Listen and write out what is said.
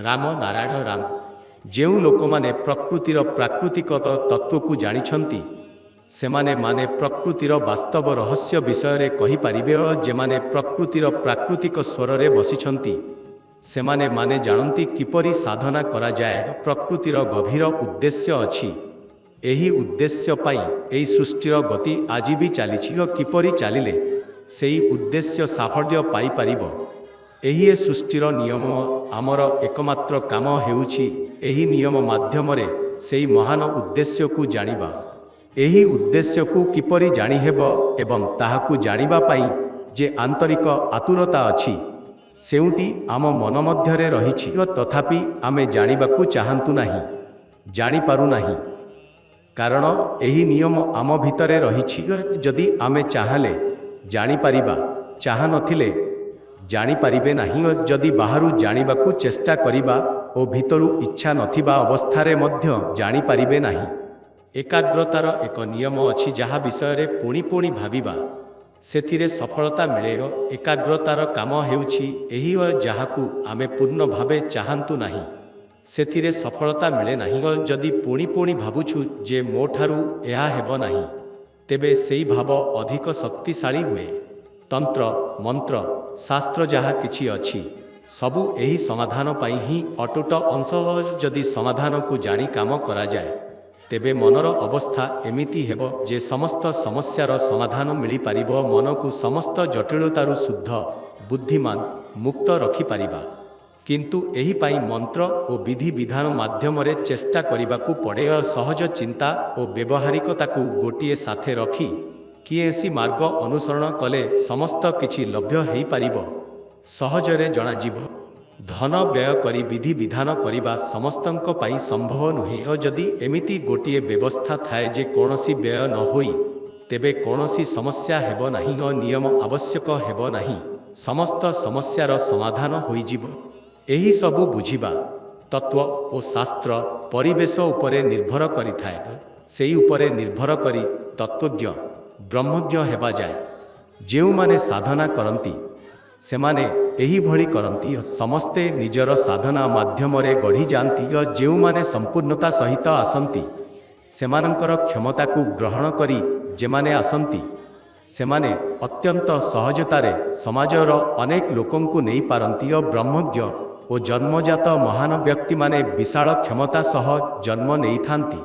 राम नारायण राम ଯେଉଁ ଲୋକମାନେ ପ୍ରକୃତିର ପ୍ରାକୃତିକ ତତ୍ତ୍ୱକୁ ଜାଣିଛନ୍ତି ସେମାନେ ମାନେ ପ୍ରକୃତିର ବାସ୍ତବ ରହସ୍ୟ ବିଷୟରେ କହିପାରିବେ ଓ ଯେମାନେ ପ୍ରକୃତିର ପ୍ରାକୃତିକ ସ୍ୱରରେ ବସିଛନ୍ତି ସେମାନେ ମାନେ ଜାଣନ୍ତି କିପରି ସାଧନା କରାଯାଏ। ପ୍ରକୃତିର ଗଭୀର ଉଦ୍ଦେଶ୍ୟ ଅଛି। ଏହି ଉଦ୍ଦେଶ୍ୟ ପାଇଁ ଏହି ସୃଷ୍ଟିର ଗତି ଆଜି ବି ଚାଲିଛି ଓ କିପରି ଚାଲିଲେ ସେହି ଉଦ୍ଦେଶ୍ୟ ସାଫଲ୍ୟ ପାଇପାରିବ ଏହି ସୃଷ୍ଟିର ନିୟମ। ଆମର ଏକମାତ୍ର କାମ ହେଉଛି ଏହି ନିୟମ ମାଧ୍ୟମରେ ସେହି ମହାନ ଉଦ୍ଦେଶ୍ୟକୁ ଜାଣିବା। ଏହି ଉଦ୍ଦେଶ୍ୟକୁ କିପରି ଜାଣିହେବ ଏବଂ ତାହାକୁ ଜାଣିବା ପାଇଁ ଯେ ଆନ୍ତରିକ ଆତୁରତା ଅଛି ସେଉଁଟି ଆମ ମନ ମଧ୍ୟରେ ରହିଛି ଓ ତଥାପି ଆମେ ଜାଣିବାକୁ ଚାହାନ୍ତୁ ନାହିଁ, ଜାଣିପାରୁନାହିଁ। କାରଣ ଏହି ନିୟମ ଆମ ଭିତରେ ରହିଛି। ଯଦି ଆମେ ଚାହିଁଲେ ଜାଣିପାରିବା, ଚାହା ନଥିଲେ ଜାଣିପାରିବେ ନାହିଁ। ଯଦି ବାହାରୁ ଜାଣିବାକୁ ଚେଷ୍ଟା କରିବା ଓ ଭିତରୁ ଇଚ୍ଛା ନଥିବା ଅବସ୍ଥାରେ ମଧ୍ୟ ଜାଣିପାରିବେ ନାହିଁ। ଏକାଗ୍ରତାର ଏକ ନିୟମ ଅଛି ଯାହା ବିଷୟରେ ପୁଣି ପୁଣି ଭାବିବା ସେଥିରେ ସଫଳତା ମିଳେ। ଏକାଗ୍ରତାର କାମ ହେଉଛି ଏହି ଯାହାକୁ ଆମେ ପୂର୍ଣ୍ଣ ଭାବେ ଚାହାନ୍ତୁ ନାହିଁ ସେଥିରେ ସଫଳତା ମିଳେ ନାହିଁ। ଯଦି ପୁଣି ପୁଣି ଭାବୁଛୁ ଯେ ମୋ ଠାରୁ ଏହା ହେବ ନାହିଁ ତେବେ ସେହି ଭାବ ଅଧିକ ଶକ୍ତିଶାଳୀ ହୁଏ। ତନ୍ତ୍ର ମନ୍ତ୍ର ଶାସ୍ତ୍ର ଯାହା କିଛି ଅଛି ସବୁ ଏହି ସମାଧାନ ପାଇଁ ହିଁ ଅଟୁଟ ଅଂଶ। ଯଦି ସମାଧାନକୁ ଜାଣି କାମ କରାଯାଏ ତେବେ ମନର ଅବସ୍ଥା ଏମିତି ହେବ ଯେ ସମସ୍ତ ସମସ୍ୟାର ସମାଧାନ ମିଳିପାରିବ। ମନକୁ ସମସ୍ତ ଜଟିଳତାରୁ ଶୁଦ୍ଧ ବୁଦ୍ଧିମାନ ମୁକ୍ତ ରଖିପାରିବା। କିନ୍ତୁ ଏହି ପାଇଁ ମନ୍ତ୍ର ଓ ବିଧି ବିଧାନ ମାଧ୍ୟମରେ ଚେଷ୍ଟା କରିବାକୁ ପଡ଼େ। ସହଜ ଚିନ୍ତା ଓ ବ୍ୟବହାରିକତାକୁ ଗୋଟିଏ ସାଥେ ରଖି କିଏସି ମାର୍ଗ ଅନୁସରଣ କଲେ ସମସ୍ତ କିଛି ଲଭ୍ୟ ହୋଇପାରିବ, ସହଜରେ ଜଣାଯିବ। ଧନ ବ୍ୟୟ କରି ବିଧି ବିଧାନ କରିବା ସମସ୍ତଙ୍କ ପାଇଁ ସମ୍ଭବ ନୁହେଁ। ଯଦି ଏମିତି ଗୋଟିଏ ବ୍ୟବସ୍ଥା ଥାଏ ଯେ କୌଣସି ବ୍ୟୟ ନ ହୋଇ ତେବେ କୌଣସି ସମସ୍ୟା ହେବ ନାହିଁ ଓ ନିୟମ ଆବଶ୍ୟକ ହେବ ନାହିଁ, ସମସ୍ତ ସମସ୍ୟାର ସମାଧାନ ହୋଇଯିବ। ଏହି ସବୁ ବୁଝିବା ତତ୍ତ୍ୱ ଓ ଶାସ୍ତ୍ର ପରିବେଶ ଉପରେ ନିର୍ଭର କରିଥାଏ। ସେହି ଉପରେ ନିର୍ଭର କରି ତତ୍ତ୍ୱଜ୍ଞ ବ୍ରହ୍ମଜ୍ଞ ହେବା ଯାଏ। ଯେଉଁମାନେ ସାଧନା କରନ୍ତି ସେମାନେ ଏହିଭଳି କରନ୍ତି। ସମସ୍ତେ ନିଜର ସାଧନା ମାଧ୍ୟମରେ ଗଢ଼ିଯାଆନ୍ତି। ଯେଉଁମାନେ ସମ୍ପୂର୍ଣ୍ଣତା ସହିତ ଆସନ୍ତି ସେମାନଙ୍କର କ୍ଷମତାକୁ ଗ୍ରହଣ କରି ଯେମାନେ ଆସନ୍ତି ସେମାନେ ଅତ୍ୟନ୍ତ ସହଜତାରେ ସମାଜର ଅନେକ ଲୋକଙ୍କୁ ନେଇପାରନ୍ତି। ବ୍ରହ୍ମଜ୍ଞ ଓ ଜନ୍ମଜାତ ମହାନ ବ୍ୟକ୍ତିମାନେ ବିଶାଳ କ୍ଷମତା ସହ ଜନ୍ମ ନେଇଥାନ୍ତି।